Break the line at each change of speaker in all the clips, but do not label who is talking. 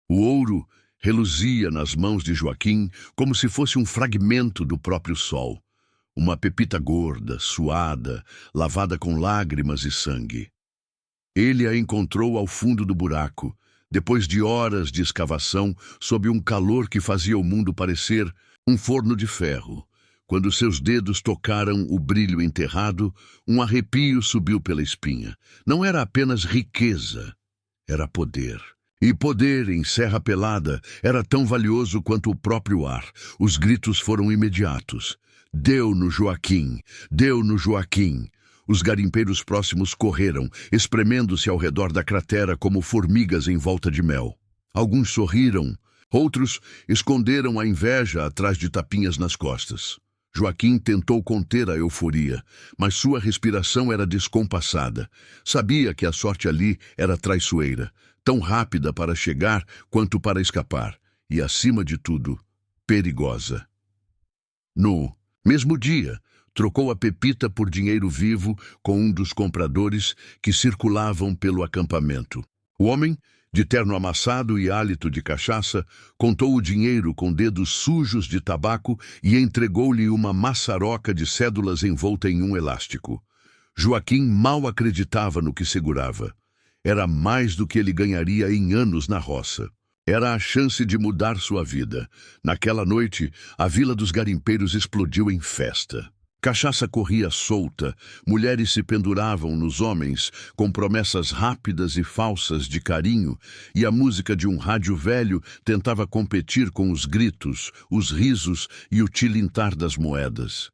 O ouro reluzia nas mãos de Joaquim como se fosse um fragmento do próprio sol, uma pepita gorda, suada, lavada com lágrimas e sangue. Ele a encontrou ao fundo do buraco, depois de horas de escavação, sob um calor que fazia o mundo parecer um forno de ferro. Quando seus dedos tocaram o brilho enterrado, um arrepio subiu pela espinha. Não era apenas riqueza, era poder. E poder em Serra Pelada era tão valioso quanto o próprio ar. Os gritos foram imediatos. Deu no Joaquim! Deu no Joaquim! Os garimpeiros próximos correram, espremendo-se ao redor da cratera como formigas em volta de mel. Alguns sorriram, outros esconderam a inveja atrás de tapinhas nas costas. Joaquim tentou conter a euforia, mas sua respiração era descompassada. Sabia que a sorte ali era traiçoeira, tão rápida para chegar quanto para escapar, e, acima de tudo, perigosa. No mesmo dia, trocou a pepita por dinheiro vivo com um dos compradores que circulavam pelo acampamento. O homem, de terno amassado e hálito de cachaça, contou o dinheiro com dedos sujos de tabaco e entregou-lhe uma maçaroca de cédulas envolta em um elástico. Joaquim mal acreditava no que segurava. Era mais do que ele ganharia em anos na roça. Era a chance de mudar sua vida. Naquela noite, a vila dos garimpeiros explodiu em festa. Cachaça corria solta, mulheres se penduravam nos homens com promessas rápidas e falsas de carinho, e a música de um rádio velho tentava competir com os gritos, os risos e o tilintar das moedas.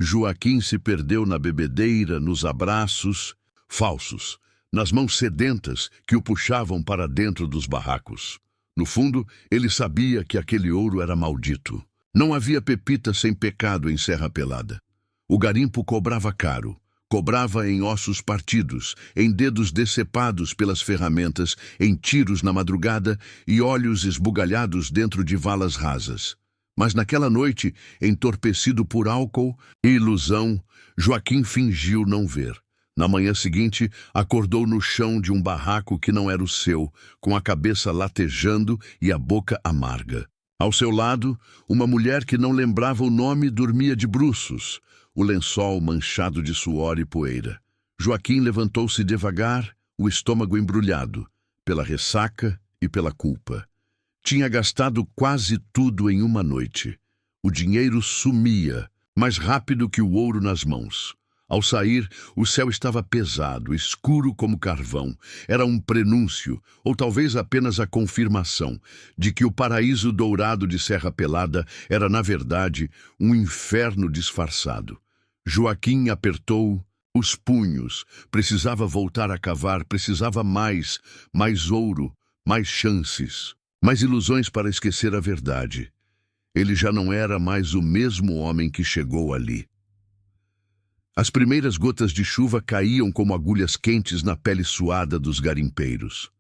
Joaquim se perdeu na bebedeira, nos abraços falsos, nas mãos sedentas que o puxavam para dentro dos barracos. No fundo, ele sabia que aquele ouro era maldito. Não havia pepita sem pecado em Serra Pelada. O garimpo cobrava caro, cobrava em ossos partidos, em dedos decepados pelas ferramentas, em tiros na madrugada e olhos esbugalhados dentro de valas rasas. Mas naquela noite, entorpecido por álcool e ilusão, Joaquim fingiu não ver. Na manhã seguinte, acordou no chão de um barraco que não era o seu, com a cabeça latejando e a boca amarga. Ao seu lado, uma mulher que não lembrava o nome dormia de bruços, o lençol manchado de suor e poeira. Joaquim levantou-se devagar, o estômago embrulhado, pela ressaca e pela culpa. Tinha gastado quase tudo em uma noite. O dinheiro sumia, mais rápido que o ouro nas mãos. Ao sair, o céu estava pesado, escuro como carvão. Era um prenúncio, ou talvez apenas a confirmação, de que o paraíso dourado de Serra Pelada era, na verdade, um inferno disfarçado. Joaquim apertou os punhos. Precisava voltar a cavar, precisava mais ouro, mais chances, mais ilusões para esquecer a verdade. Ele já não era mais o mesmo homem que chegou ali. As primeiras gotas de chuva caíam como agulhas quentes na pele suada dos garimpeiros.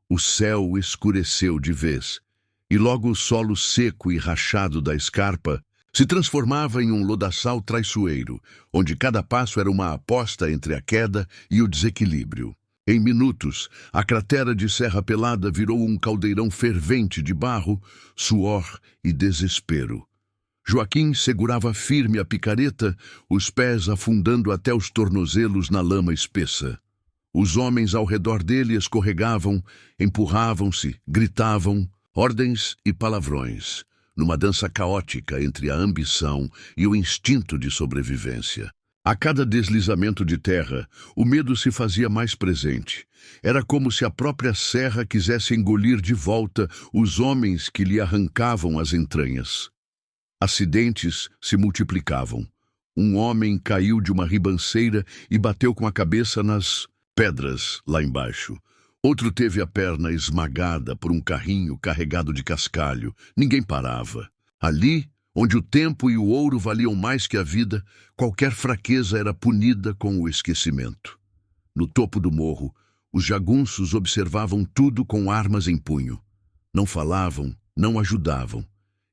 O céu escureceu de vez, e logo o solo seco e rachado da escarpa se transformava em um lodaçal traiçoeiro, onde cada passo era uma aposta entre a queda e o desequilíbrio. Em minutos, a cratera de Serra Pelada virou um caldeirão fervente de barro, suor e desespero. Joaquim segurava firme a picareta, os pés afundando até os tornozelos na lama espessa. Os homens ao redor dele escorregavam, empurravam-se, gritavam, ordens e palavrões, numa dança caótica entre a ambição e o instinto de sobrevivência. A cada deslizamento de terra, o medo se fazia mais presente. Era como se a própria serra quisesse engolir de volta os homens que lhe arrancavam as entranhas. Acidentes se multiplicavam. Um homem caiu de uma ribanceira e bateu com a cabeça nas pedras lá embaixo. Outro teve a perna esmagada por um carrinho carregado de cascalho. Ninguém parava. Ali, onde o tempo e o ouro valiam mais que a vida, qualquer fraqueza era punida com o esquecimento. No topo do morro, os jagunços observavam tudo com armas em punho. Não falavam, não ajudavam.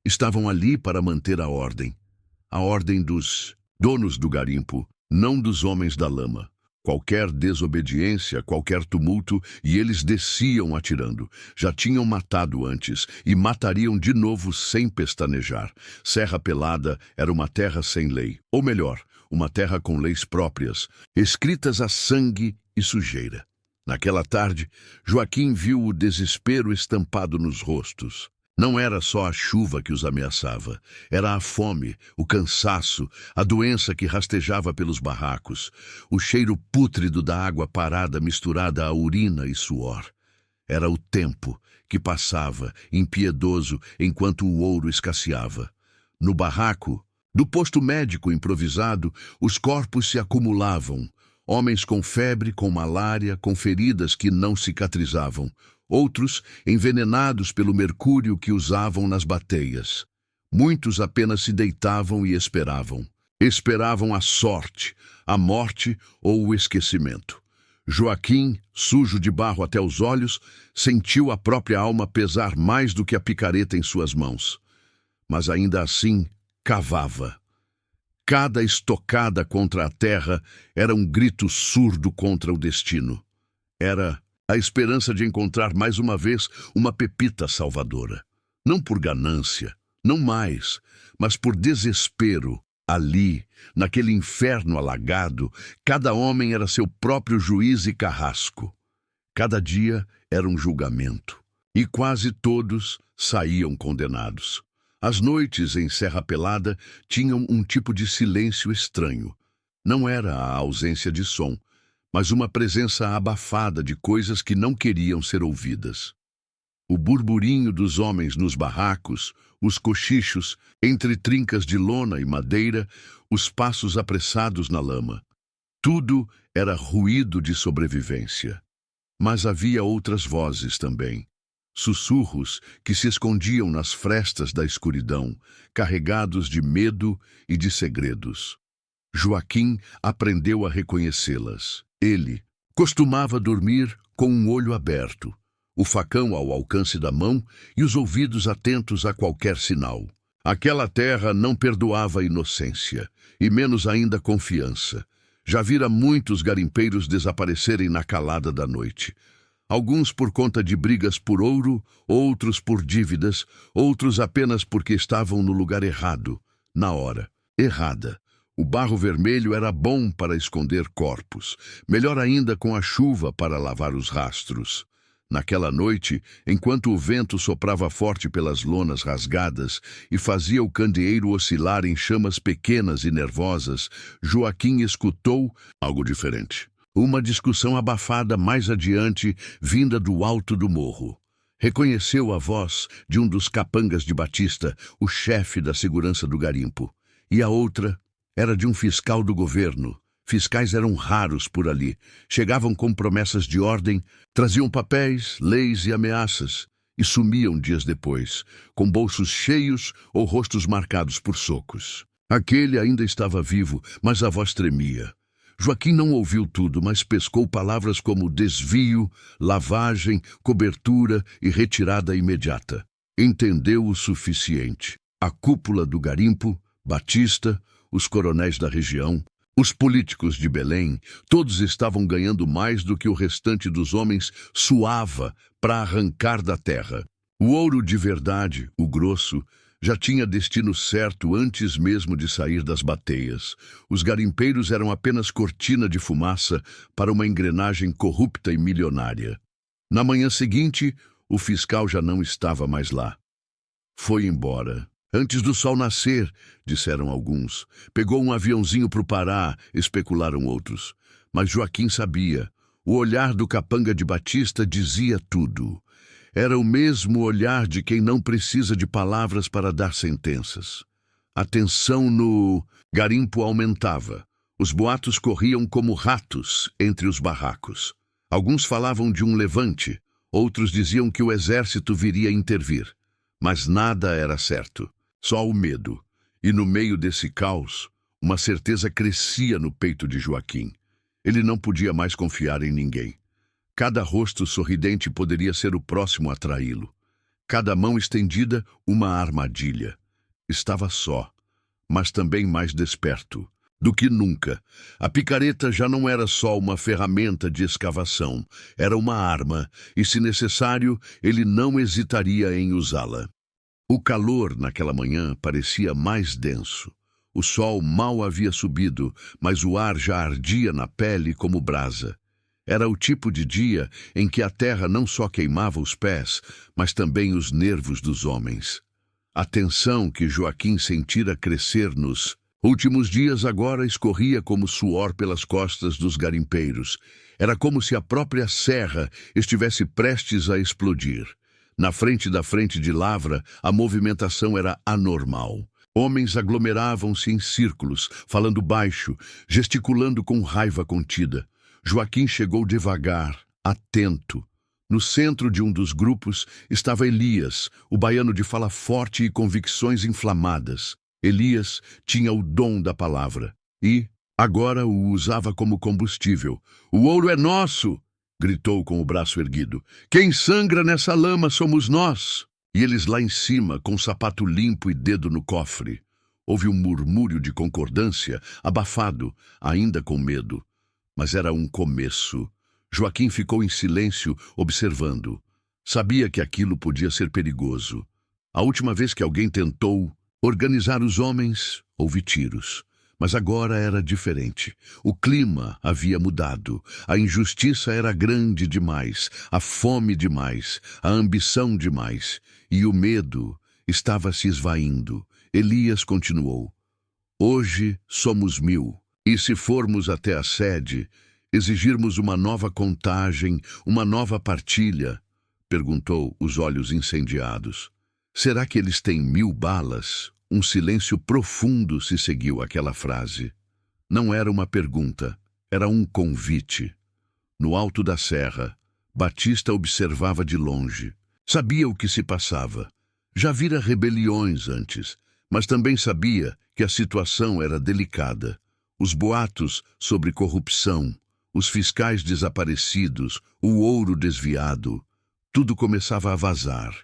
Estavam ali para manter a ordem dos donos do garimpo, não dos homens da lama. Qualquer desobediência, qualquer tumulto, e eles desciam atirando. Já tinham matado antes e matariam de novo sem pestanejar. Serra Pelada era uma terra sem lei, ou melhor, uma terra com leis próprias, escritas a sangue e sujeira. Naquela tarde, Joaquim viu o desespero estampado nos rostos. Não era só a chuva que os ameaçava, era a fome, o cansaço, a doença que rastejava pelos barracos, o cheiro pútrido da água parada misturada à urina e suor. Era o tempo que passava, impiedoso, enquanto o ouro escasseava. No barraco, do posto médico improvisado, os corpos se acumulavam. Homens com febre, com malária, com feridas que não cicatrizavam. Outros envenenados pelo mercúrio que usavam nas bateias. Muitos apenas se deitavam e esperavam. Esperavam a sorte, a morte ou o esquecimento. Joaquim, sujo de barro até os olhos, sentiu a própria alma pesar mais do que a picareta em suas mãos. Mas ainda assim, cavava. Cada estocada contra a terra era um grito surdo contra o destino. Era a esperança de encontrar mais uma vez uma pepita salvadora. Não por ganância, não mais, mas por desespero. Ali, naquele inferno alagado, cada homem era seu próprio juiz e carrasco. Cada dia era um julgamento, e quase todos saíam condenados. As noites em Serra Pelada tinham um tipo de silêncio estranho. Não era a ausência de som, mas uma presença abafada de coisas que não queriam ser ouvidas. O burburinho dos homens nos barracos, os cochichos entre trincas de lona e madeira, os passos apressados na lama. Tudo era ruído de sobrevivência. Mas havia outras vozes também. Sussurros que se escondiam nas frestas da escuridão, carregados de medo e de segredos. Joaquim aprendeu a reconhecê-las. Ele costumava dormir com um olho aberto, o facão ao alcance da mão e os ouvidos atentos a qualquer sinal. Aquela terra não perdoava a inocência, e menos ainda confiança. Já vira muitos garimpeiros desaparecerem na calada da noite. Alguns por conta de brigas por ouro, outros por dívidas, outros apenas porque estavam no lugar errado, na hora errada. O barro vermelho era bom para esconder corpos, melhor ainda com a chuva para lavar os rastros. Naquela noite, enquanto o vento soprava forte pelas lonas rasgadas e fazia o candeeiro oscilar em chamas pequenas e nervosas, Joaquim escutou algo diferente. Uma discussão abafada mais adiante, vinda do alto do morro. Reconheceu a voz de um dos capangas de Batista, o chefe da segurança do garimpo. E a outra era de um fiscal do governo. Fiscais eram raros por ali. Chegavam com promessas de ordem, traziam papéis, leis e ameaças, e sumiam dias depois, com bolsos cheios ou rostos marcados por socos. Aquele ainda estava vivo, mas a voz tremia. Joaquim não ouviu tudo, mas pescou palavras como desvio, lavagem, cobertura e retirada imediata. Entendeu o suficiente. A cúpula do garimpo, Batista, os coronéis da região, os políticos de Belém, todos estavam ganhando mais do que o restante dos homens suava para arrancar da terra. O ouro de verdade, o grosso, já tinha destino certo antes mesmo de sair das bateias. Os garimpeiros eram apenas cortina de fumaça para uma engrenagem corrupta e milionária. Na manhã seguinte, o fiscal já não estava mais lá. Foi embora. Antes do sol nascer, disseram alguns. Pegou um aviãozinho para o Pará, especularam outros. Mas Joaquim sabia. O olhar do capanga de Batista dizia tudo. Era o mesmo olhar de quem não precisa de palavras para dar sentenças. A tensão no garimpo aumentava. Os boatos corriam como ratos entre os barracos. Alguns falavam de um levante, outros diziam que o exército viria intervir. Mas nada era certo, só o medo. E no meio desse caos, uma certeza crescia no peito de Joaquim. Ele não podia mais confiar em ninguém. Cada rosto sorridente poderia ser o próximo a traí-lo. Cada mão estendida, uma armadilha. Estava só, mas também mais desperto. do que nunca. A picareta já não era só uma ferramenta de escavação, era uma arma, e se necessário, ele não hesitaria em usá-la. O calor naquela manhã parecia mais denso. O sol mal havia subido, mas o ar já ardia na pele como brasa. Era o tipo de dia em que a terra não só queimava os pés, mas também os nervos dos homens. A tensão que Joaquim sentira crescer nos últimos dias agora escorria como suor pelas costas dos garimpeiros. Era como se a própria serra estivesse prestes a explodir. Na frente da frente de lavra, a movimentação era anormal. Homens aglomeravam-se em círculos, falando baixo, gesticulando com raiva contida. Joaquim chegou devagar, atento. No centro de um dos grupos estava Elias, o baiano de fala forte e convicções inflamadas. Elias tinha o dom da palavra e, agora, o usava como combustível. "O ouro é nosso!" gritou com o braço erguido. "Quem sangra nessa lama somos nós!" E eles lá em cima, com sapato limpo e dedo no cofre. Houve um murmúrio de concordância, abafado, ainda com medo. Mas era um começo. Joaquim ficou em silêncio, observando. Sabia que aquilo podia ser perigoso. A última vez que alguém tentou organizar os homens, houve tiros. Mas agora era diferente. O clima havia mudado. A injustiça era grande demais, a fome demais, a ambição demais. E o medo estava se esvaindo. Elias continuou. "Hoje somos 1000. E se formos até a sede, exigirmos uma nova contagem, uma nova partilha?" perguntou, os olhos incendiados. "Será que eles têm 1000 balas?" Um silêncio profundo se seguiu àquela frase. Não era uma pergunta, era um convite. No alto da serra, Batista observava de longe. Sabia o que se passava. Já vira rebeliões antes, mas também sabia que a situação era delicada. Os boatos sobre corrupção, os fiscais desaparecidos, o ouro desviado, tudo começava a vazar.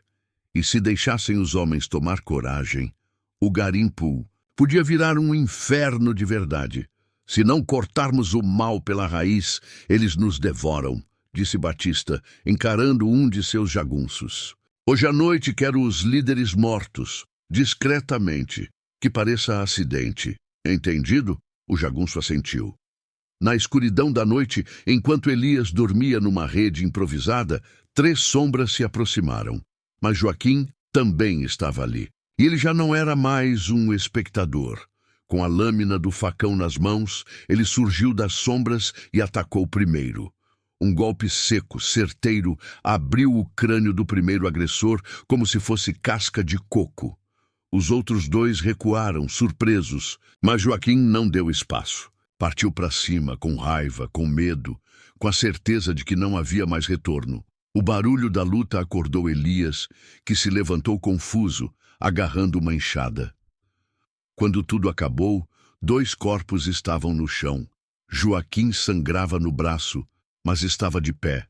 E se deixassem os homens tomar coragem, o garimpo podia virar um inferno de verdade. "Se não cortarmos o mal pela raiz, eles nos devoram", disse Batista, encarando um de seus jagunços. "Hoje à noite quero os líderes mortos, discretamente, que pareça acidente." "Entendido?" O jagunço assentiu. Na escuridão da noite, enquanto Elias dormia numa rede improvisada, 3 sombras se aproximaram. Mas Joaquim também estava ali. E ele já não era mais um espectador. Com a lâmina do facão nas mãos, ele surgiu das sombras e atacou primeiro. Um golpe seco, certeiro, abriu o crânio do primeiro agressor como se fosse casca de coco. Os outros 2 recuaram, surpresos, mas Joaquim não deu espaço. Partiu para cima, com raiva, com medo, com a certeza de que não havia mais retorno. O barulho da luta acordou Elias, que se levantou confuso, agarrando uma enxada. Quando tudo acabou, 2 corpos estavam no chão. Joaquim sangrava no braço, mas estava de pé.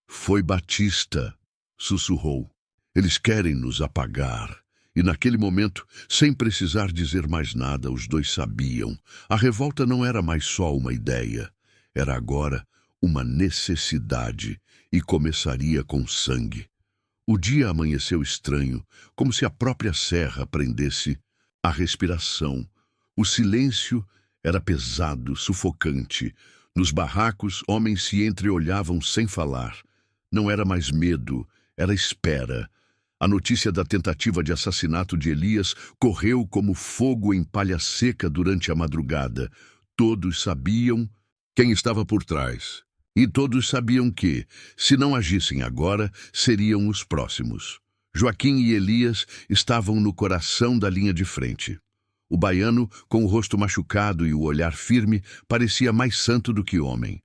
"Foi Batista", sussurrou. "Eles querem nos apagar." E naquele momento, sem precisar dizer mais nada, os 2 sabiam. A revolta não era mais só uma ideia. Era agora uma necessidade, e começaria com sangue. O dia amanheceu estranho, como se a própria serra prendesse a respiração. O silêncio era pesado, sufocante. Nos barracos, homens se entreolhavam sem falar. Não era mais medo, era espera. A notícia da tentativa de assassinato de Elias correu como fogo em palha seca durante a madrugada. Todos sabiam quem estava por trás. E todos sabiam que, se não agissem agora, seriam os próximos. Joaquim e Elias estavam no coração da linha de frente. O baiano, com o rosto machucado e o olhar firme, parecia mais santo do que homem.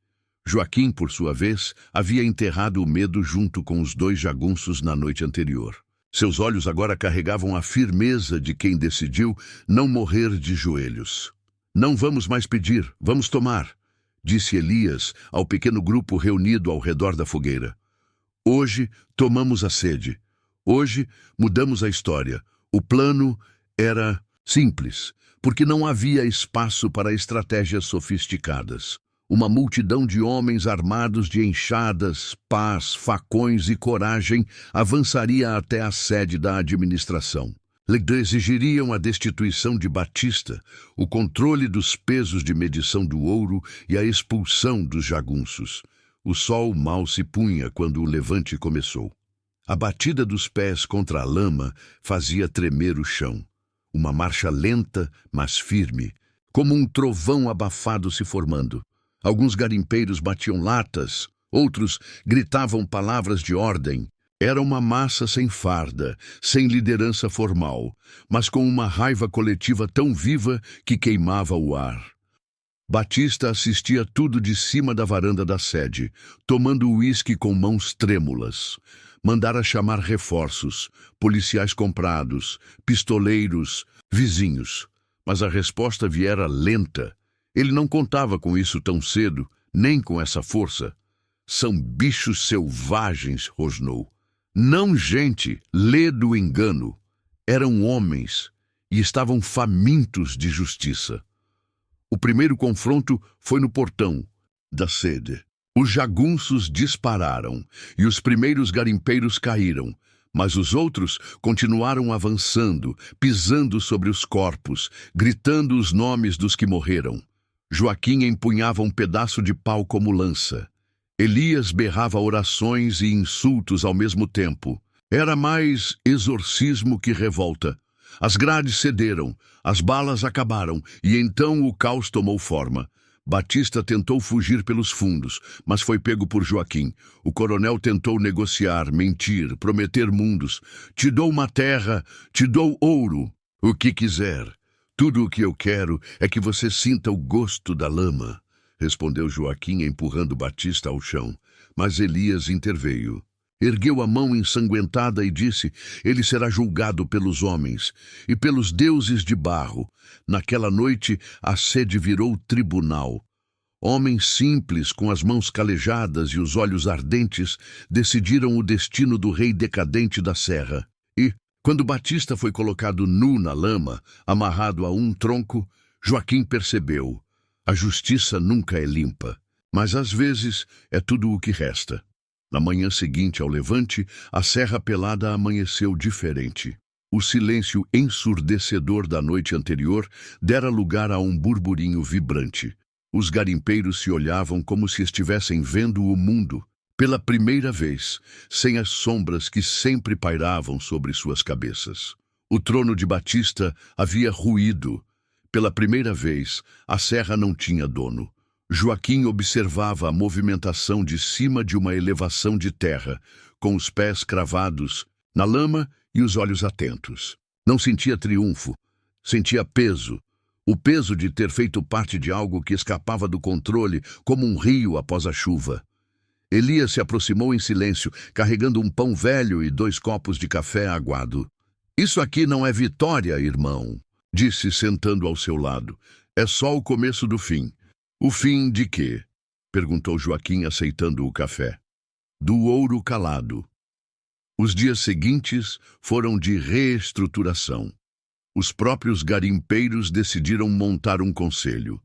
Joaquim, por sua vez, havia enterrado o medo junto com os 2 jagunços na noite anterior. Seus olhos agora carregavam a firmeza de quem decidiu não morrer de joelhos. "Não vamos mais pedir, vamos tomar", disse Elias ao pequeno grupo reunido ao redor da fogueira. "Hoje tomamos a sede. Hoje mudamos a história. O plano era simples, porque não havia espaço para estratégias sofisticadas. Uma multidão de homens armados de enxadas, pás, facões e coragem avançaria até a sede da administração. Exigiriam a destituição de Batista, o controle dos pesos de medição do ouro e a expulsão dos jagunços. O sol mal se punha quando o levante começou. A batida dos pés contra a lama fazia tremer o chão. Uma marcha lenta, mas firme, como um trovão abafado se formando. Alguns garimpeiros batiam latas, outros gritavam palavras de ordem. Era uma massa sem farda, sem liderança formal, mas com uma raiva coletiva tão viva que queimava o ar. Batista assistia tudo de cima da varanda da sede, tomando uísque com mãos trêmulas. Mandara chamar reforços, policiais comprados, pistoleiros, vizinhos. Mas a resposta viera lenta. Ele não contava com isso tão cedo, nem com essa força. São bichos selvagens, rosnou. Não gente, lê do engano. Eram homens e estavam famintos de justiça. O primeiro confronto foi no portão da sede. Os jagunços dispararam e os primeiros garimpeiros caíram, mas os outros continuaram avançando, pisando sobre os corpos, gritando os nomes dos que morreram. Joaquim empunhava um pedaço de pau como lança. Elias berrava orações e insultos ao mesmo tempo. Era mais exorcismo que revolta. As grades cederam, as balas acabaram, e então o caos tomou forma. Batista tentou fugir pelos fundos, mas foi pego por Joaquim. O coronel tentou negociar, mentir, prometer mundos. Te dou uma terra, te dou ouro, o que quiser. Tudo o que eu quero é que você sinta o gosto da lama, respondeu Joaquim, empurrando Batista ao chão. Mas Elias interveio. Ergueu a mão ensanguentada e disse: ele será julgado pelos homens e pelos deuses de barro. Naquela noite a sede virou tribunal. Homens simples, com as mãos calejadas e os olhos ardentes, decidiram o destino do rei decadente da serra. E, quando Batista foi colocado nu na lama, amarrado a um tronco, Joaquim percebeu: a justiça nunca é limpa, mas às vezes é tudo o que resta. Na manhã seguinte ao levante, a Serra Pelada amanheceu diferente. O silêncio ensurdecedor da noite anterior dera lugar a um burburinho vibrante. Os garimpeiros se olhavam como se estivessem vendo o mundo, pela primeira vez, sem as sombras que sempre pairavam sobre suas cabeças. O trono de Batista havia ruído. Pela primeira vez, a serra não tinha dono. Joaquim observava a movimentação de cima de uma elevação de terra, com os pés cravados na lama e os olhos atentos. Não sentia triunfo, sentia peso. O peso de ter feito parte de algo que escapava do controle, como um rio após a chuva. Elias se aproximou em silêncio, carregando um pão velho e 2 copos de café aguado. Isso aqui não é vitória, irmão, disse sentando ao seu lado. É só o começo do fim. O fim de quê? Perguntou Joaquim, aceitando o café. Do ouro calado. Os dias seguintes foram de reestruturação. Os próprios garimpeiros decidiram montar um conselho.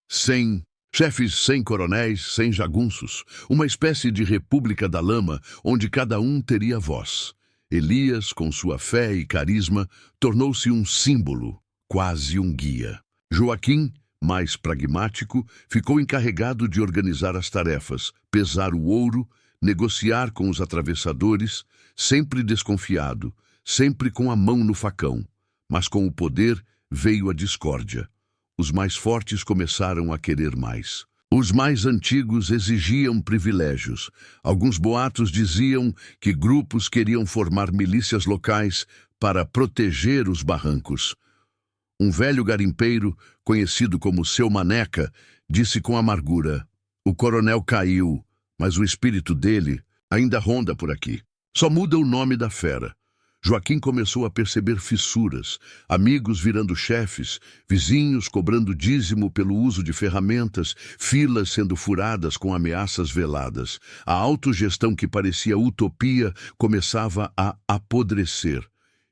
100 chefes, 100 coronéis, 100 jagunços. Uma espécie de república da lama, onde cada um teria voz. Elias, com sua fé e carisma, tornou-se um símbolo, quase um guia. Joaquim, mais pragmático, ficou encarregado de organizar as tarefas, pesar o ouro, negociar com os atravessadores, sempre desconfiado, sempre com a mão no facão. Mas com o poder veio a discórdia. Os mais fortes começaram a querer mais. Os mais antigos exigiam privilégios. Alguns boatos diziam que grupos queriam formar milícias locais para proteger os barrancos. Um velho garimpeiro, conhecido como Seu Maneca, disse com amargura: o coronel caiu, mas o espírito dele ainda ronda por aqui. Só muda o nome da fera. Joaquim começou a perceber fissuras, amigos virando chefes, vizinhos cobrando dízimo pelo uso de ferramentas, filas sendo furadas com ameaças veladas. A autogestão que parecia utopia começava a apodrecer.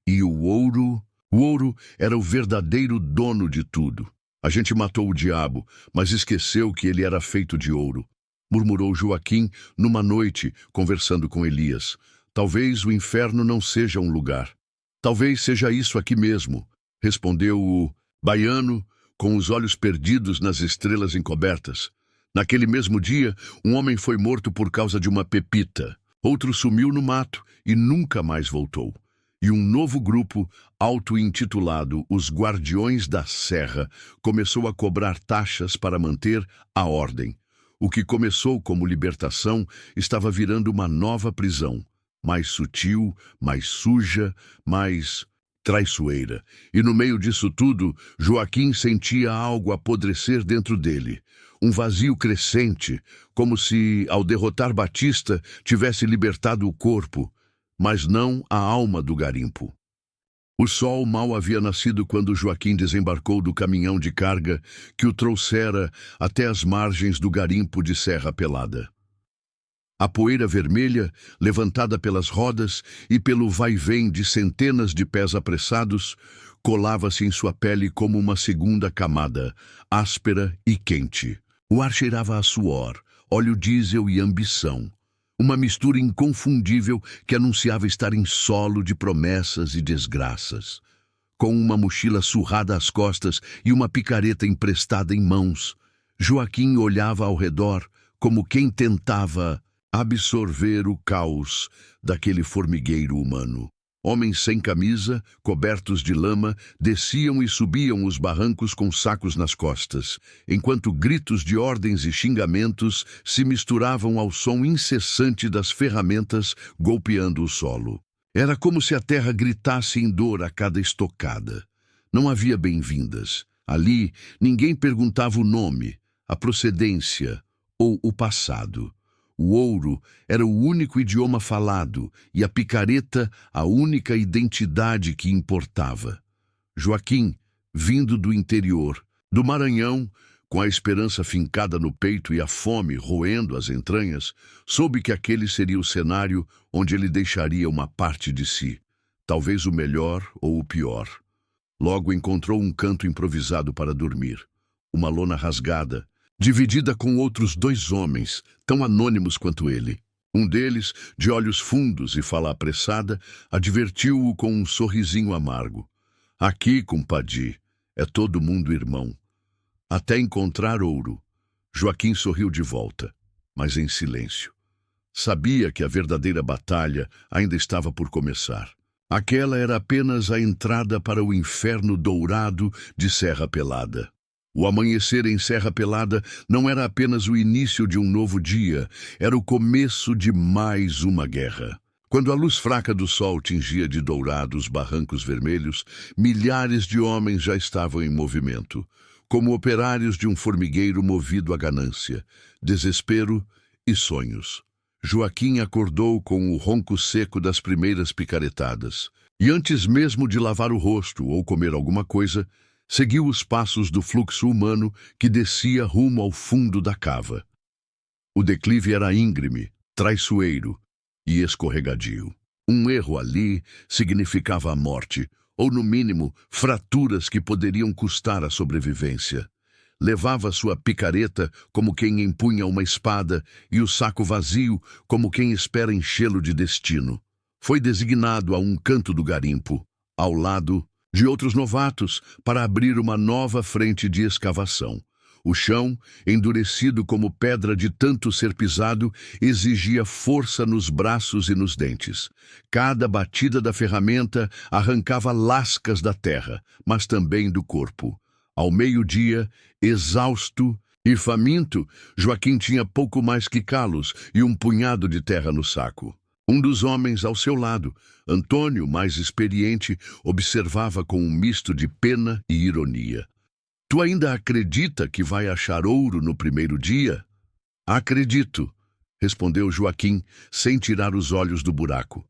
E o ouro O ouro era o verdadeiro dono de tudo. A gente matou o diabo, mas esqueceu que ele era feito de ouro, murmurou Joaquim numa noite, conversando com Elias. Talvez o inferno não seja um lugar. Talvez seja isso aqui mesmo, respondeu o baiano, com os olhos perdidos nas estrelas encobertas. Naquele mesmo dia, um homem foi morto por causa de uma pepita. Outro sumiu no mato e nunca mais voltou. E um novo grupo, auto-intitulado Os Guardiões da Serra, começou a cobrar taxas para manter a ordem. O que começou como libertação estava virando uma nova prisão, mais sutil, mais suja, mais traiçoeira. E no meio disso tudo, Joaquim sentia algo apodrecer dentro dele. Um vazio crescente, como se, ao derrotar Batista, tivesse libertado o corpo, mas não a alma do garimpo. O sol mal havia nascido quando Joaquim desembarcou do caminhão de carga que o trouxera até as margens do garimpo de Serra Pelada. A poeira vermelha, levantada pelas rodas e pelo vai-vem de centenas de pés apressados, colava-se em sua pele como uma segunda camada, áspera e quente. O ar cheirava a suor, óleo diesel e ambição. Uma mistura inconfundível que anunciava estar em solo de promessas e desgraças. Com uma mochila surrada às costas e uma picareta emprestada em mãos, Joaquim olhava ao redor como quem tentava absorver o caos daquele formigueiro humano. Homens sem camisa, cobertos de lama, desciam e subiam os barrancos com sacos nas costas, enquanto gritos de ordens e xingamentos se misturavam ao som incessante das ferramentas golpeando o solo. Era como se a terra gritasse em dor a cada estocada. Não havia bem-vindas. Ali, ninguém perguntava o nome, a procedência ou o passado. O ouro era o único idioma falado e a picareta a única identidade que importava. Joaquim, vindo do interior, do Maranhão, com a esperança fincada no peito e a fome roendo as entranhas, soube que aquele seria o cenário onde ele deixaria uma parte de si, talvez o melhor ou o pior. Logo encontrou um canto improvisado para dormir, uma lona rasgada, dividida com outros 2 homens, tão anônimos quanto ele. Um deles, de olhos fundos e fala apressada, advertiu-o com um sorrisinho amargo. Aqui, compadre, é todo mundo irmão. Até encontrar ouro. Joaquim sorriu de volta, mas em silêncio. Sabia que a verdadeira batalha ainda estava por começar. Aquela era apenas a entrada para o inferno dourado de Serra Pelada. O amanhecer em Serra Pelada não era apenas o início de um novo dia, era o começo de mais uma guerra. Quando a luz fraca do sol tingia de dourado os barrancos vermelhos, milhares de homens já estavam em movimento, como operários de um formigueiro movido à ganância, desespero e sonhos. Joaquim acordou com o ronco seco das primeiras picaretadas, e antes mesmo de lavar o rosto ou comer alguma coisa, seguiu os passos do fluxo humano que descia rumo ao fundo da cava. O declive era íngreme, traiçoeiro e escorregadio. Um erro ali significava a morte, ou no mínimo, fraturas que poderiam custar a sobrevivência. Levava sua picareta como quem empunha uma espada e o saco vazio como quem espera enchê-lo de destino. Foi designado a um canto do garimpo, ao lado de outros novatos, para abrir uma nova frente de escavação. O chão, endurecido como pedra de tanto ser pisado, exigia força nos braços e nos dentes. Cada batida da ferramenta arrancava lascas da terra, mas também do corpo. Ao meio-dia, exausto e faminto, Joaquim tinha pouco mais que calos e um punhado de terra no saco. Um dos homens ao seu lado, Antônio, mais experiente, observava com um misto de pena e ironia. Tu ainda acredita que vai achar ouro no primeiro dia? Acredito, respondeu Joaquim, sem tirar os olhos do buraco.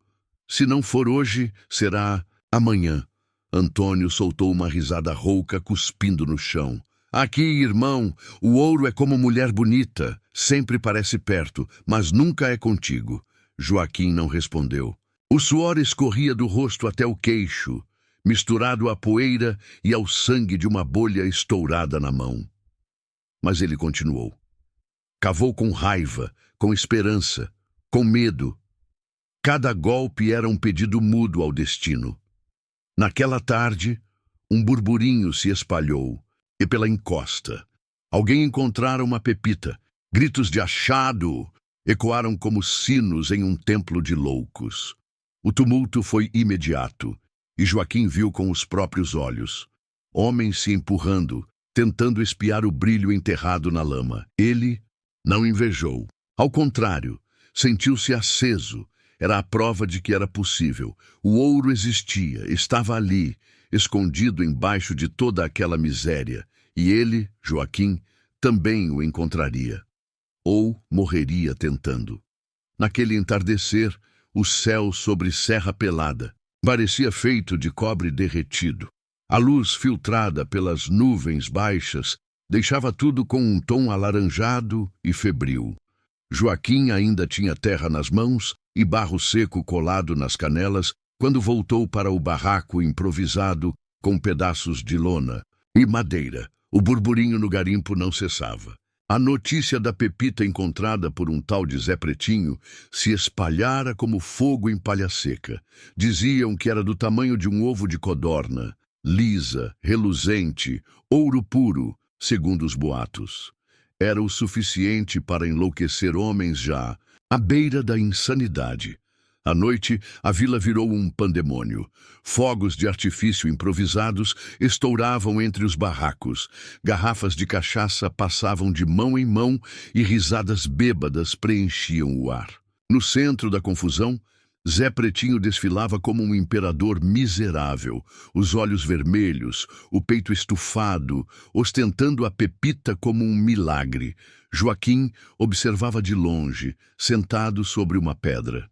Se não for hoje, será amanhã. Antônio soltou uma risada rouca, cuspindo no chão. Aqui, irmão, o ouro é como mulher bonita, sempre parece perto, mas nunca é contigo. Joaquim não respondeu. O suor escorria do rosto até o queixo, misturado à poeira e ao sangue de uma bolha estourada na mão. Mas ele continuou. Cavou com raiva, com esperança, com medo. Cada golpe era um pedido mudo ao destino. Naquela tarde, um burburinho se espalhou, e pela encosta, alguém encontrara uma pepita. Gritos de achado ecoaram como sinos em um templo de loucos. O tumulto foi imediato, e Joaquim viu com os próprios olhos. Homens se empurrando, tentando espiar o brilho enterrado na lama. Ele não invejou. Ao contrário, sentiu-se aceso. Era a prova de que era possível. O ouro existia, estava ali, escondido embaixo de toda aquela miséria. E ele, Joaquim, também o encontraria. Ou morreria tentando. Naquele entardecer, o céu sobre Serra Pelada parecia feito de cobre derretido. A luz filtrada pelas nuvens baixas deixava tudo com um tom alaranjado e febril. Joaquim ainda tinha terra nas mãos e barro seco colado nas canelas quando voltou para o barraco improvisado com pedaços de lona e madeira. O burburinho no garimpo não cessava. A notícia da pepita encontrada por um tal de Zé Pretinho se espalhara como fogo em palha seca. Diziam que era do tamanho de um ovo de codorna, lisa, reluzente, ouro puro, segundo os boatos. Era o suficiente para enlouquecer homens já à beira da insanidade. À noite, a vila virou um pandemônio. Fogos de artifício improvisados estouravam entre os barracos. Garrafas de cachaça passavam de mão em mão e risadas bêbadas preenchiam o ar. No centro da confusão, Zé Pretinho desfilava como um imperador miserável, os olhos vermelhos, o peito estufado, ostentando a pepita como um milagre. Joaquim observava de longe, sentado sobre uma pedra.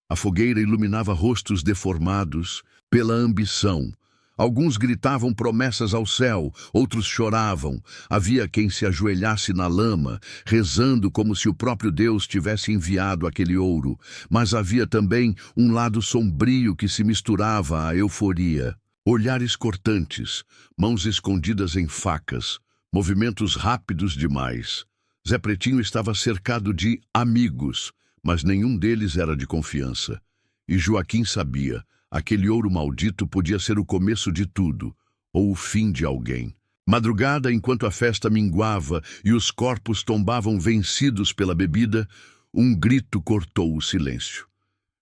A fogueira iluminava rostos deformados pela ambição. Alguns gritavam promessas ao céu, outros choravam. Havia quem se ajoelhasse na lama, rezando como se o próprio Deus tivesse enviado aquele ouro. Mas havia também um lado sombrio que se misturava à euforia. Olhares cortantes, mãos escondidas em facas, movimentos rápidos demais. Zé Pretinho estava cercado de amigos, mas nenhum deles era de confiança. E Joaquim sabia, aquele ouro maldito podia ser o começo de tudo, ou o fim de alguém. Madrugada, enquanto a festa minguava e os corpos tombavam vencidos pela bebida, um grito cortou o silêncio.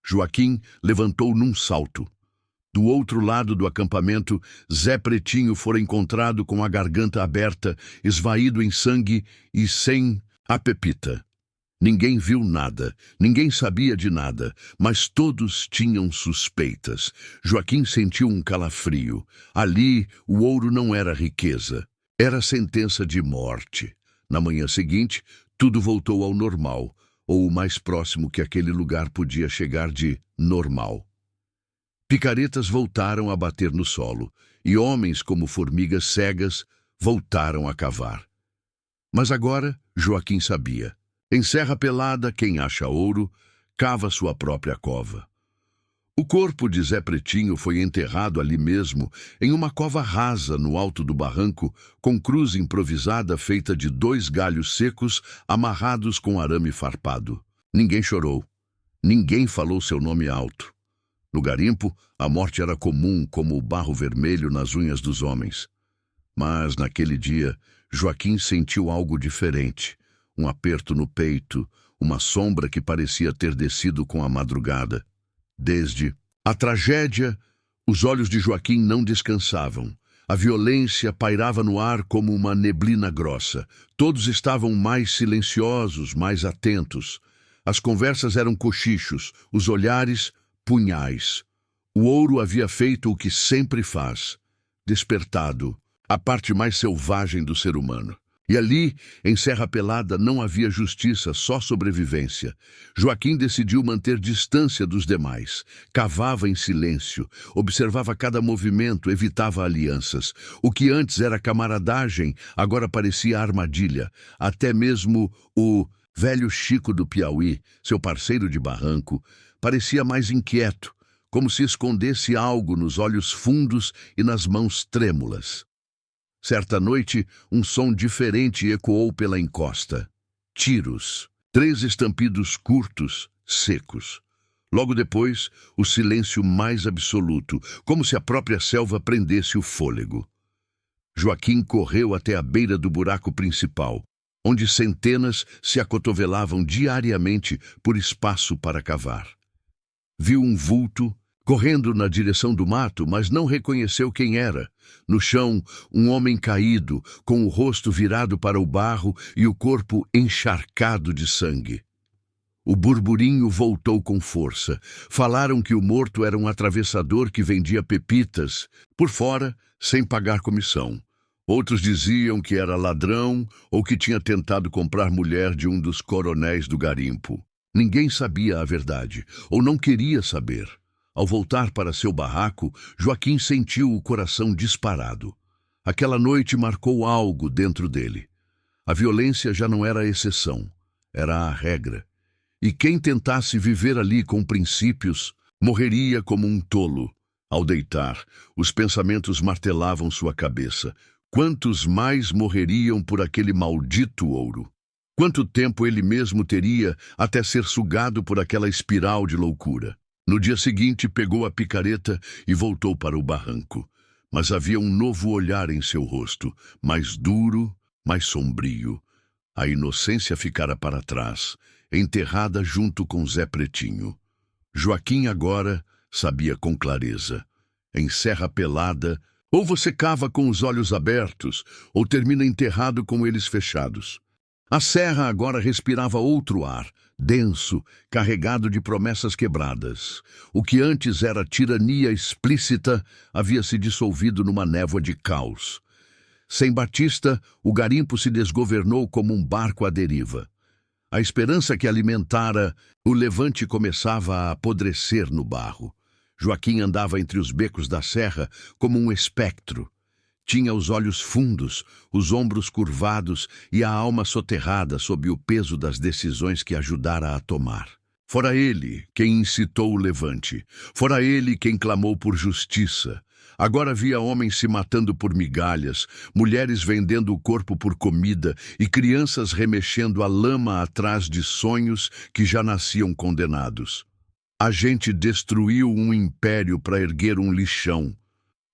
Joaquim levantou num salto. Do outro lado do acampamento, Zé Pretinho fora encontrado com a garganta aberta, esvaído em sangue e sem a pepita. Ninguém viu nada, ninguém sabia de nada, mas todos tinham suspeitas. Joaquim sentiu um calafrio. Ali, o ouro não era riqueza, era sentença de morte. Na manhã seguinte, tudo voltou ao normal, ou o mais próximo que aquele lugar podia chegar de normal. Picaretas voltaram a bater no solo, e homens como formigas cegas voltaram a cavar. Mas agora, Joaquim sabia. Em Serra Pelada, quem acha ouro, cava sua própria cova. O corpo de Zé Pretinho foi enterrado ali mesmo, em uma cova rasa no alto do barranco, com cruz improvisada feita de 2 galhos secos amarrados com arame farpado. Ninguém chorou. Ninguém falou seu nome alto. No garimpo, a morte era comum como o barro vermelho nas unhas dos homens. Mas, naquele dia, Joaquim sentiu algo diferente. Um aperto no peito, uma sombra que parecia ter descido com a madrugada. Desde a tragédia, os olhos de Joaquim não descansavam. A violência pairava no ar como uma neblina grossa. Todos estavam mais silenciosos, mais atentos. As conversas eram cochichos, os olhares, punhais. O ouro havia feito o que sempre faz, despertado a parte mais selvagem do ser humano. E ali, em Serra Pelada, não havia justiça, só sobrevivência. Joaquim decidiu manter distância dos demais. Cavava em silêncio, observava cada movimento, evitava alianças. O que antes era camaradagem, agora parecia armadilha. Até mesmo o velho Chico do Piauí, seu parceiro de barranco, parecia mais inquieto, como se escondesse algo nos olhos fundos e nas mãos trêmulas. Certa noite, um som diferente ecoou pela encosta. Tiros. 3 estampidos curtos, secos. Logo depois, o silêncio mais absoluto, como se a própria selva prendesse o fôlego. Joaquim correu até a beira do buraco principal, onde centenas se acotovelavam diariamente por espaço para cavar. Viu um vulto correndo na direção do mato, mas não reconheceu quem era. No chão, um homem caído, com o rosto virado para o barro e o corpo encharcado de sangue. O burburinho voltou com força. Falaram que o morto era um atravessador que vendia pepitas, por fora, sem pagar comissão. Outros diziam que era ladrão ou que tinha tentado comprar mulher de um dos coronéis do garimpo. Ninguém sabia a verdade, ou não queria saber. Ao voltar para seu barraco, Joaquim sentiu o coração disparado. Aquela noite marcou algo dentro dele. A violência já não era a exceção, era a regra. E quem tentasse viver ali com princípios, morreria como um tolo. Ao deitar, os pensamentos martelavam sua cabeça. Quantos mais morreriam por aquele maldito ouro? Quanto tempo ele mesmo teria até ser sugado por aquela espiral de loucura? No dia seguinte, pegou a picareta e voltou para o barranco. Mas havia um novo olhar em seu rosto, mais duro, mais sombrio. A inocência ficara para trás, enterrada junto com Zé Pretinho. Joaquim agora sabia com clareza. Em Serra Pelada, ou você cava com os olhos abertos, ou termina enterrado com eles fechados. A serra agora respirava outro ar, denso, carregado de promessas quebradas. O que antes era tirania explícita havia se dissolvido numa névoa de caos. Sem Batista, o garimpo se desgovernou como um barco à deriva. A esperança que alimentara o levante começava a apodrecer no barro. Joaquim andava entre os becos da serra como um espectro. Tinha os olhos fundos, os ombros curvados e a alma soterrada sob o peso das decisões que ajudara a tomar. Fora ele quem incitou o levante. Fora ele quem clamou por justiça. Agora via homens se matando por migalhas, mulheres vendendo o corpo por comida e crianças remexendo a lama atrás de sonhos que já nasciam condenados. A gente destruiu um império para erguer um lixão,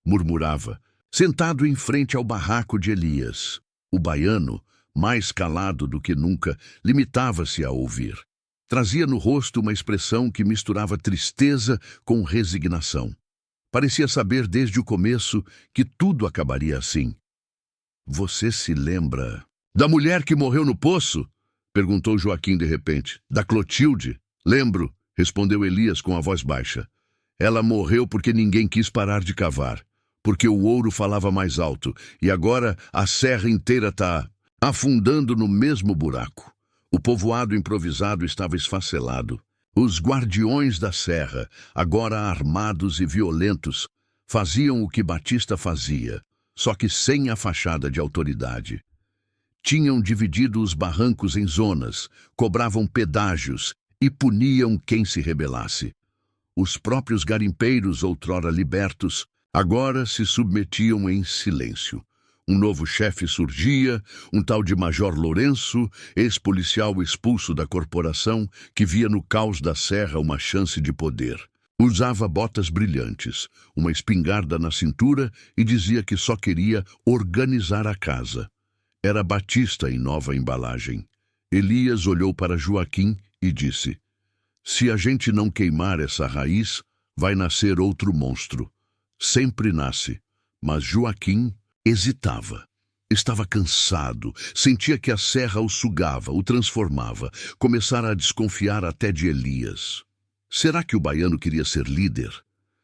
murmurava, sentado em frente ao barraco de Elias. O baiano, mais calado do que nunca, limitava-se a ouvir. Trazia no rosto uma expressão que misturava tristeza com resignação. Parecia saber desde o começo que tudo acabaria assim. Você se lembra da mulher que morreu no poço? Perguntou Joaquim de repente. Da Clotilde? Lembro, respondeu Elias com a voz baixa. Ela morreu porque ninguém quis parar de cavar, porque o ouro falava mais alto, e agora a serra inteira está afundando no mesmo buraco. O povoado improvisado estava esfacelado. Os guardiões da serra, agora armados e violentos, faziam o que Batista fazia, só que sem a fachada de autoridade. Tinham dividido os barrancos em zonas, cobravam pedágios e puniam quem se rebelasse. Os próprios garimpeiros, outrora libertos, agora se submetiam em silêncio. Um novo chefe surgia, um tal de Major Lourenço, ex-policial expulso da corporação, que via no caos da serra uma chance de poder. Usava botas brilhantes, uma espingarda na cintura e dizia que só queria organizar a casa. Era Batista em nova embalagem. Elias olhou para Joaquim e disse: se a gente não queimar essa raiz, vai nascer outro monstro. Sempre nasce, mas Joaquim hesitava. Estava cansado, sentia que a serra o sugava, o transformava, começara a desconfiar até de Elias. Será que o baiano queria ser líder?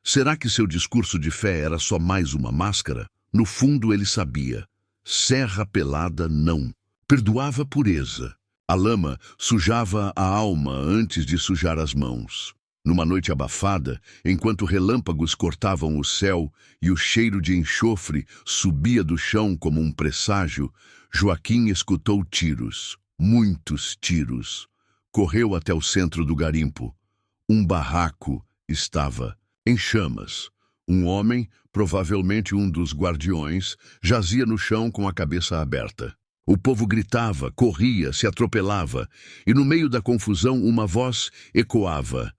Será que seu discurso de fé era só mais uma máscara? No fundo ele sabia. Serra Pelada não. Perdoava a pureza. A lama sujava a alma antes de sujar as mãos. Numa noite abafada, enquanto relâmpagos cortavam o céu e o cheiro de enxofre subia do chão como um presságio, Joaquim escutou tiros, muitos tiros. Correu até o centro do garimpo. Um barraco estava em chamas. Um homem, provavelmente um dos guardiões, jazia no chão com a cabeça aberta. O povo gritava, corria, se atropelava, e no meio da confusão uma voz ecoava: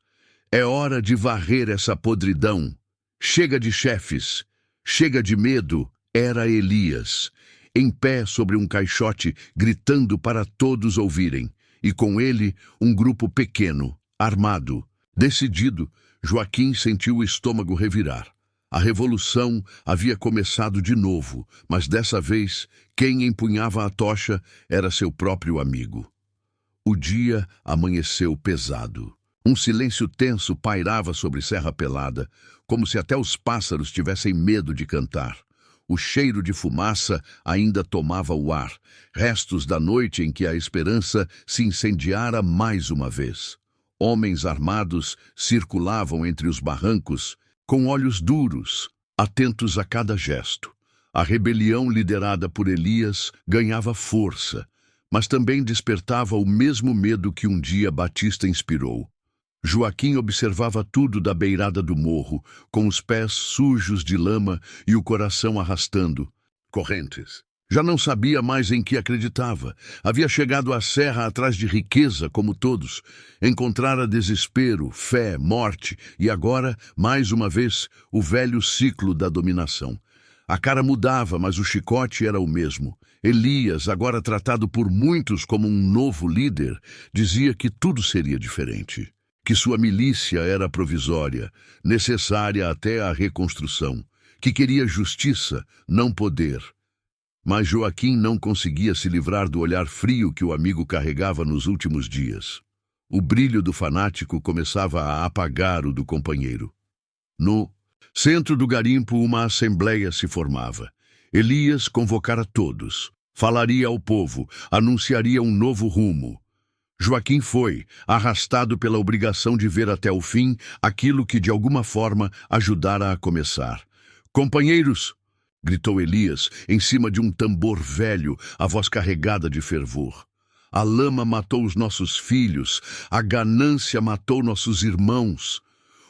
"É hora de varrer essa podridão. Chega de chefes, chega de medo." Era Elias, em pé sobre um caixote, gritando para todos ouvirem, e com ele um grupo pequeno, armado. Decidido, Joaquim sentiu o estômago revirar. A revolução havia começado de novo, mas dessa vez quem empunhava a tocha era seu próprio amigo. O dia amanheceu pesado. Um silêncio tenso pairava sobre Serra Pelada, como se até os pássaros tivessem medo de cantar. O cheiro de fumaça ainda tomava o ar, restos da noite em que a esperança se incendiara mais uma vez. Homens armados circulavam entre os barrancos, com olhos duros, atentos a cada gesto. A rebelião liderada por Elias ganhava força, mas também despertava o mesmo medo que um dia Batista inspirou. Joaquim observava tudo da beirada do morro, com os pés sujos de lama e o coração arrastando correntes. Já não sabia mais em que acreditava. Havia chegado à serra atrás de riqueza, como todos. Encontrara desespero, fé, morte e agora, mais uma vez, o velho ciclo da dominação. A cara mudava, mas o chicote era o mesmo. Elias, agora tratado por muitos como um novo líder, dizia que tudo seria diferente. Que sua milícia era provisória, necessária até a reconstrução. Que queria justiça, não poder. Mas Joaquim não conseguia se livrar do olhar frio que o amigo carregava nos últimos dias. O brilho do fanático começava a apagar o do companheiro. No centro do garimpo, uma assembleia se formava. Elias convocara todos. Falaria ao povo, anunciaria um novo rumo. Joaquim foi, arrastado pela obrigação de ver até o fim aquilo que de alguma forma ajudara a começar. "Companheiros!" gritou Elias, em cima de um tambor velho, a voz carregada de fervor. "A lama matou os nossos filhos, a ganância matou nossos irmãos.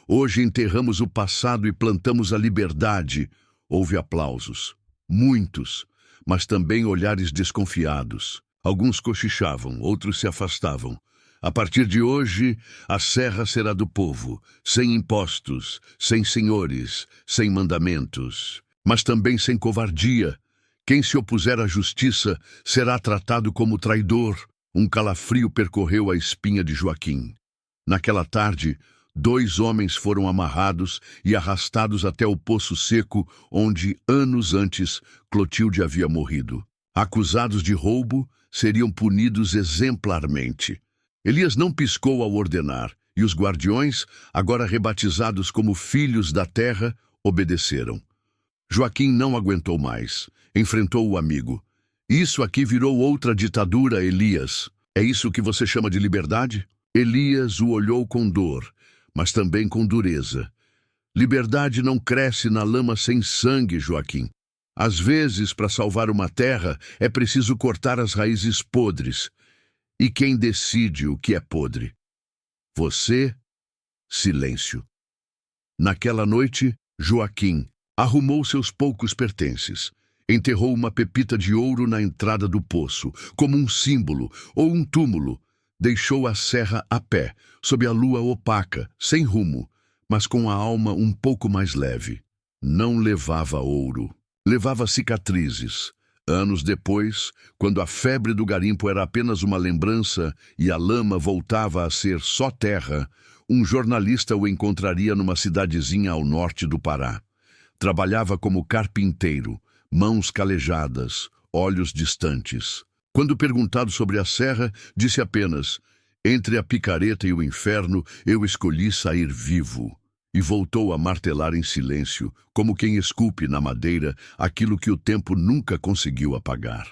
Hoje enterramos o passado e plantamos a liberdade." Houve aplausos, muitos, mas também olhares desconfiados. Alguns cochichavam, outros se afastavam. "A partir de hoje, a serra será do povo, sem impostos, sem senhores, sem mandamentos, mas também sem covardia. Quem se opuser à justiça será tratado como traidor." Um calafrio percorreu a espinha de Joaquim. Naquela tarde, 2 homens foram amarrados e arrastados até o poço seco onde, anos antes, Clotilde havia morrido. Acusados de roubo, seriam punidos exemplarmente. Elias não piscou ao ordenar, e os guardiões, agora rebatizados como filhos da terra, obedeceram. Joaquim não aguentou mais. Enfrentou o amigo. "Isso aqui virou outra ditadura, Elias. É isso que você chama de liberdade?" Elias o olhou com dor, mas também com dureza. "Liberdade não cresce na lama sem sangue, Joaquim. Às vezes, para salvar uma terra, é preciso cortar as raízes podres. E quem decide o que é podre? Você?" Silêncio. Naquela noite, Joaquim arrumou seus poucos pertences. Enterrou uma pepita de ouro na entrada do poço, como um símbolo ou um túmulo. Deixou a serra a pé, sob a lua opaca, sem rumo, mas com a alma um pouco mais leve. Não levava ouro. Levava cicatrizes. Anos depois, quando a febre do garimpo era apenas uma lembrança e a lama voltava a ser só terra, um jornalista o encontraria numa cidadezinha ao norte do Pará. Trabalhava como carpinteiro, mãos calejadas, olhos distantes. Quando perguntado sobre a serra, disse apenas: "Entre a picareta e o inferno, eu escolhi sair vivo." E voltou a martelar em silêncio, como quem esculpe na madeira aquilo que o tempo nunca conseguiu apagar.